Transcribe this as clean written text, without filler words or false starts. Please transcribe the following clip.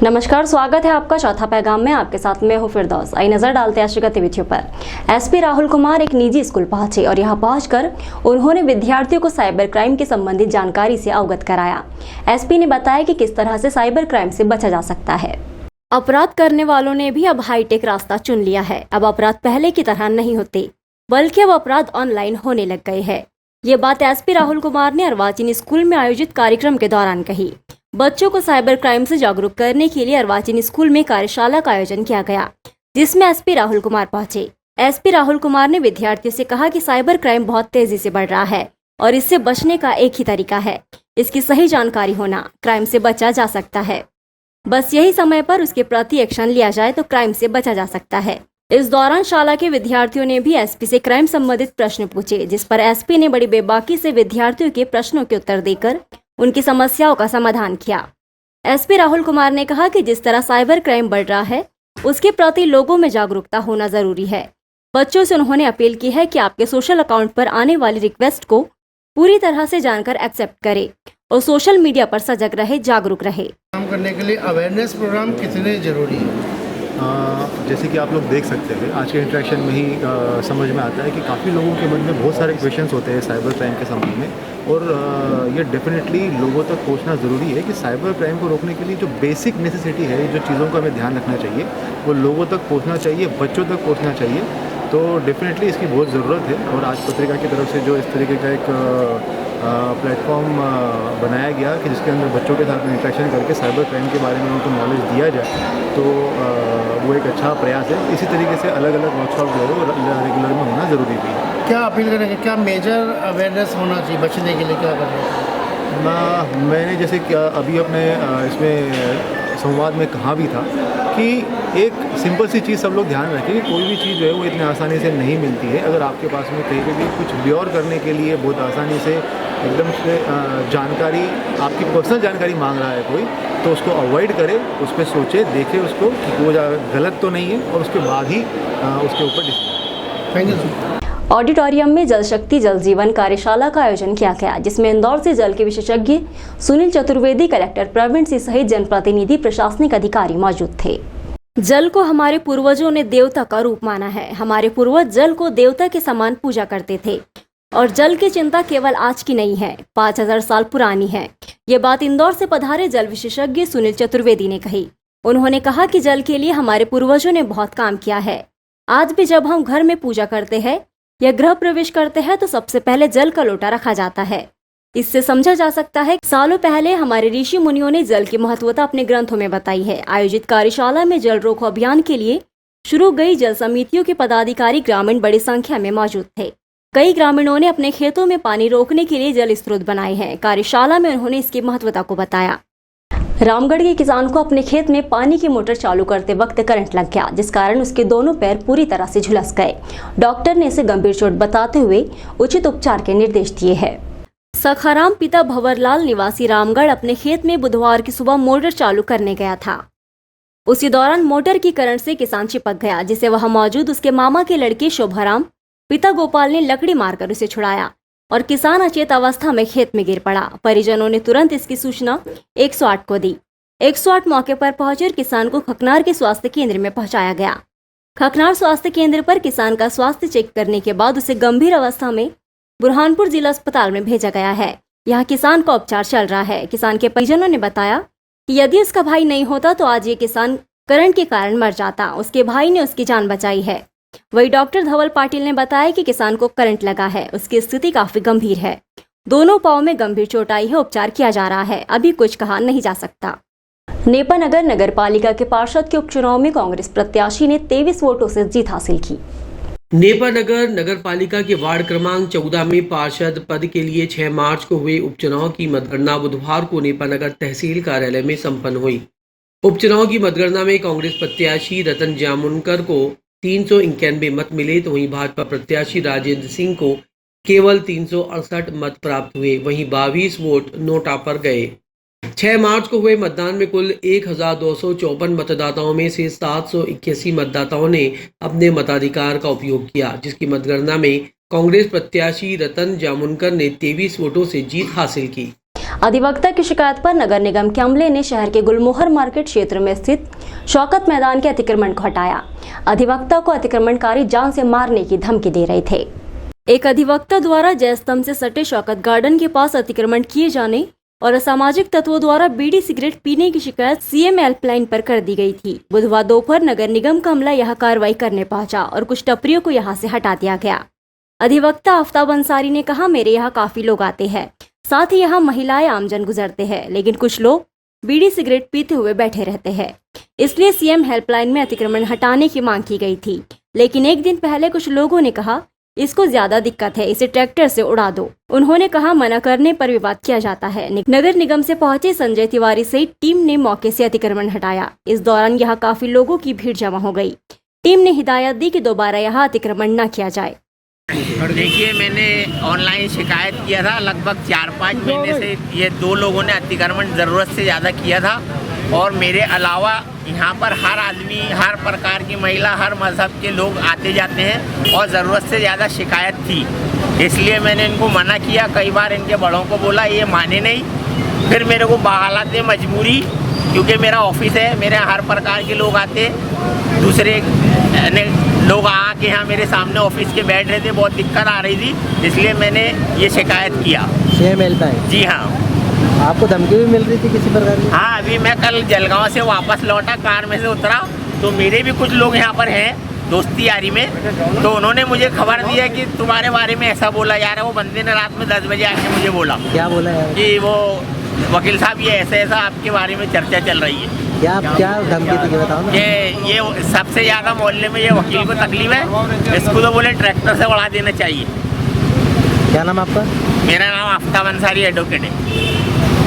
नमस्कार, स्वागत है आपका चौथा पैगाम में। आपके साथ मैं हूं फिरदौस। आई नजर डालते हैं आज की गतिविधियों पर। एसपी राहुल कुमार एक निजी स्कूल पहुंचे और यहां पहुंचकर उन्होंने विद्यार्थियों को साइबर क्राइम के संबंधित जानकारी से अवगत कराया। एसपी ने बताया कि किस तरह से साइबर क्राइम से बचा जा सकता है। अपराध करने वालों ने भी अब हाईटेक रास्ता चुन लिया है। अब अपराध पहले की तरह नहीं होते, बल्कि अब अपराध ऑनलाइन होने लग गए हैं। ये बात एसपी राहुल कुमार ने अर्वाचीन स्कूल में आयोजित कार्यक्रम के दौरान कही। बच्चों को साइबर क्राइम से जागरूक करने के लिए अर्वाचीन स्कूल में कार्यशाला का आयोजन किया गया, जिसमें एसपी राहुल कुमार पहुंचे। एसपी राहुल कुमार ने विद्यार्थियों से कहा कि साइबर क्राइम बहुत तेजी से बढ़ रहा है और इससे बचने का एक ही तरीका है, इसकी सही जानकारी होना। क्राइम से बचा जा सकता है, बस यही समय पर उसके प्रति एक्शन लिया जाए तो क्राइम से बचा जा सकता है। इस दौरान शाला के विद्यार्थियों ने भी एसपी से क्राइम संबंधित प्रश्न पूछे, जिस पर एसपी ने बड़ी बेबाकी से विद्यार्थियों के प्रश्नों के उत्तर देकर उनकी समस्याओं का समाधान किया। एसपी राहुल कुमार ने कहा कि जिस तरह साइबर क्राइम बढ़ रहा है, उसके प्रति लोगों में जागरूकता होना जरूरी है। बच्चों से उन्होंने अपील की है कि आपके सोशल अकाउंट पर आने वाली रिक्वेस्ट को पूरी तरह से जानकर एक्सेप्ट करे और सोशल मीडिया पर सजग रहे, जागरूक रहे। काम करने के लिए अवेयरनेस प्रोग्राम कितने जरूरी है? जैसे कि आप लोग देख सकते हैं, आज के इंटरेक्शन में ही समझ में आता है कि काफ़ी लोगों के मन में बहुत सारे क्वेश्चंस होते हैं साइबर क्राइम के संबंध में, और ये डेफिनेटली लोगों तक पहुंचना ज़रूरी है कि साइबर क्राइम को रोकने के लिए जो बेसिक नेसेसिटी है, जो चीज़ों का हमें ध्यान रखना चाहिए, वो लोगों तक पहुँचना चाहिए, बच्चों तक पहुँचना चाहिए। तो डेफिनेटली इसकी बहुत ज़रूरत है। और आज पत्रिका की तरफ से जो इस तरीके का एक प्लेटफॉर्म बनाया गया कि जिसके अंदर बच्चों के साथ में इंटरेक्शन करके साइबर क्राइम के बारे में उनको नॉलेज दिया जाए, तो वो एक अच्छा प्रयास है। इसी तरीके से अलग अलग वर्कशॉप जो है वो रेगुलर में होना ज़रूरी भी है। क्या अपील करेंगे, क्या मेजर अवेयरनेस होना चाहिए बचने के लिए, क्या करना? मैंने जैसे कि अभी अपने इसमें संवाद में कहा भी था कि एक सिंपल सी चीज़ सब लोग ध्यान रखें कि कोई भी चीज़ जो है वो इतनी आसानी से नहीं मिलती है। अगर आपके पास में कहीं पे भी कुछ ब्योर करने के लिए बहुत आसानी से एकदम से जानकारी, आपकी पर्सनल जानकारी मांग रहा है कोई, तो उसको अवॉइड करें, उस पर सोचे, देखें उसको कि वो गलत तो नहीं है, और उसके बाद ही उसके ऊपर डिसीजन। Thank you. ऑडिटोरियम में जल शक्ति जल जीवन कार्यशाला का आयोजन किया गया, जिसमें इंदौर से जल के विशेषज्ञ सुनील चतुर्वेदी, कलेक्टर प्रवीण सिंह सहित जनप्रतिनिधि, प्रशासनिक अधिकारी मौजूद थे। जल को हमारे पूर्वजों ने देवता का रूप माना है। हमारे पूर्वज जल को देवता के समान पूजा करते थे और जल की चिंता केवल आज की नहीं है, 5000 साल पुरानी है। ये बात इंदौर से पधारे जल विशेषज्ञ सुनील चतुर्वेदी ने कही। उन्होंने कहा कि जल के लिए हमारे पूर्वजों ने बहुत काम किया है। आज भी जब हम घर में पूजा करते हैं या गृह प्रवेश करते हैं तो सबसे पहले जल का लोटा रखा जाता है। इससे समझा जा सकता है कि सालों पहले हमारे ऋषि मुनियों ने जल की महत्वता अपने ग्रंथों में बताई है। आयोजित कार्यशाला में जल रोको अभियान के लिए शुरू गई जल समितियों के पदाधिकारी ग्रामीण बड़ी संख्या में मौजूद थे। कई ग्रामीणों ने अपने खेतों में पानी रोकने के लिए जल स्रोत बनाए हैं। कार्यशाला में उन्होंने इसकी महत्वता को बताया। रामगढ़ के किसान को अपने खेत में पानी की मोटर चालू करते वक्त करंट लग गया, जिस कारण उसके दोनों पैर पूरी तरह से झुलस गए। डॉक्टर ने इसे गंभीर चोट बताते हुए उचित उपचार के निर्देश दिए हैं। सखाराम पिता भंवरलाल निवासी रामगढ़ अपने खेत में बुधवार की सुबह मोटर चालू करने गया था। उसी दौरान मोटर की करंट से किसान चिपक गया, जिसे वहां मौजूद उसके मामा के लड़के शोभाराम पिता गोपाल ने लकड़ी मारकर उसे छुड़ाया और किसान अचेत अवस्था में खेत में गिर पड़ा। परिजनों ने तुरंत इसकी सूचना 108 को दी। 108 मौके पर पहुंचे और किसान को खकनार के स्वास्थ्य केंद्र में पहुंचाया गया। खकनार स्वास्थ्य केंद्र पर किसान का स्वास्थ्य चेक करने के बाद उसे गंभीर अवस्था में बुरहानपुर जिला अस्पताल में भेजा गया है। यहाँ किसान का उपचार चल रहा है। किसान के परिजनों ने बताया कि यदि उसका भाई नहीं होता तो आज ये किसान करंट के कारण मर जाता। उसके भाई ने उसकी जान बचाई है। वही डॉक्टर धवल पाटिल ने बताया कि किसान को करंट लगा है, उसकी स्थिति काफी गंभीर है। दोनों पांव में गंभीर चोट आई है, उपचार किया जा रहा है। अभी कुछ कहा नहीं जा सकता। नेपानगर नगर पालिका के पार्षद के उपचुनाव में कांग्रेस प्रत्याशी ने 23 वोटों से जीत हासिल की। नेपानगर नगर पालिका के वार्ड क्रमांक 14 में पार्षद पद के लिए 6 मार्च को हुए उपचुनाव की मतगणना बुधवार को नेपानगर तहसील कार्यालय में संपन्न हुई। उपचुनाव की मतगणना में कांग्रेस प्रत्याशी रतन जामुनकर को 391 मत मिले, तो वहीं भाजपा प्रत्याशी राजेंद्र सिंह को केवल 368 मत प्राप्त हुए। वहीं 22 वोट नोटा पर गए। 6 मार्च को हुए मतदान में कुल 1254 मतदाताओं में से 781 मतदाताओं ने अपने मताधिकार का उपयोग किया, जिसकी मतगणना में कांग्रेस प्रत्याशी रतन जामुनकर ने 23 वोटों से जीत हासिल की। अधिवक्ता की शिकायत पर नगर निगम के अमले ने शहर के गुलमोहर मार्केट क्षेत्र में स्थित शौकत मैदान के अतिक्रमण को हटाया। अधिवक्ता को अतिक्रमणकारी जान से मारने की धमकी दे रहे थे। एक अधिवक्ता द्वारा जय स्तंभ से सटे शौकत गार्डन के पास अतिक्रमण किए जाने और असामाजिक तत्वों द्वारा बीड़ी सिगरेट पीने की शिकायत सीएम हेल्पलाइन पर कर दी गई थी। बुधवार दोपहर नगर निगम का अमला यहां कार्रवाई करने पहुंचा और कुछ टपरियों को यहां से हटा दिया गया। अधिवक्ता आफ्ताब अंसारी ने कहा, मेरे यहाँ काफी लोग आते हैं, साथ ही यहाँ महिलाएं आमजन गुजरते हैं, लेकिन कुछ लोग बीड़ी सिगरेट पीते हुए बैठे रहते हैं, इसलिए सीएम हेल्पलाइन में अतिक्रमण हटाने की मांग की गई थी। लेकिन एक दिन पहले कुछ लोगों ने कहा, इसको ज्यादा दिक्कत है, इसे ट्रैक्टर से उड़ा दो। उन्होंने कहा, मना करने पर विवाद किया जाता है। नगर निगम से पहुंचे संजय तिवारी सहित टीम ने मौके से अतिक्रमण हटाया। इस दौरान यहाँ काफी लोगों की भीड़ जमा हो गई। टीम ने हिदायत दी कि दोबारा यहाँ अतिक्रमण न किया जाए। देखिए, मैंने ऑनलाइन शिकायत किया था। लगभग 4-5 महीने से ये 2 लोगों ने अतिक्रमण ज़रूरत से ज़्यादा किया था और मेरे अलावा यहाँ पर हर आदमी, हर प्रकार की महिला, हर मज़हब के लोग आते जाते हैं और ज़रूरत से ज़्यादा शिकायत थी, इसलिए मैंने इनको मना किया। कई बार इनके बड़ों को बोला, ये माने नहीं। फिर मेरे को बहालत मजबूरी, क्योंकि मेरा ऑफिस है, मेरे हर प्रकार के लोग आते, दूसरे लोग आके यहाँ मेरे सामने ऑफिस के बैठ रहे थे, बहुत दिक्कत आ रही थी, इसलिए मैंने ये शिकायत किया। CM helpline? जी हाँ। आपको धमकी भी मिल रही थी किसी प्रकार की? हाँ, अभी मैं कल जलगांव से वापस लौटा, कार में से उतरा तो मेरे भी कुछ लोग यहाँ पर हैं दोस्ती यारी में, तो उन्होंने मुझे खबर दिया कि तुम्हारे बारे में ऐसा बोला जा रहा है। वो बंदे ने रात में 10 बजे आके मुझे बोला। क्या बोला है? कि वो वकील साहब, ये ऐसा आपके बारे में चर्चा चल रही है। क्या धमकी थी बताओ ना। ये सबसे ज़्यादा मोहल्ले में ये वकील को तकलीफ है, इसको तो बोले ट्रैक्टर से उड़ा देना चाहिए। क्या नाम आपका? मेरा नाम आफ्ताब अंसारी एडवोकेट है।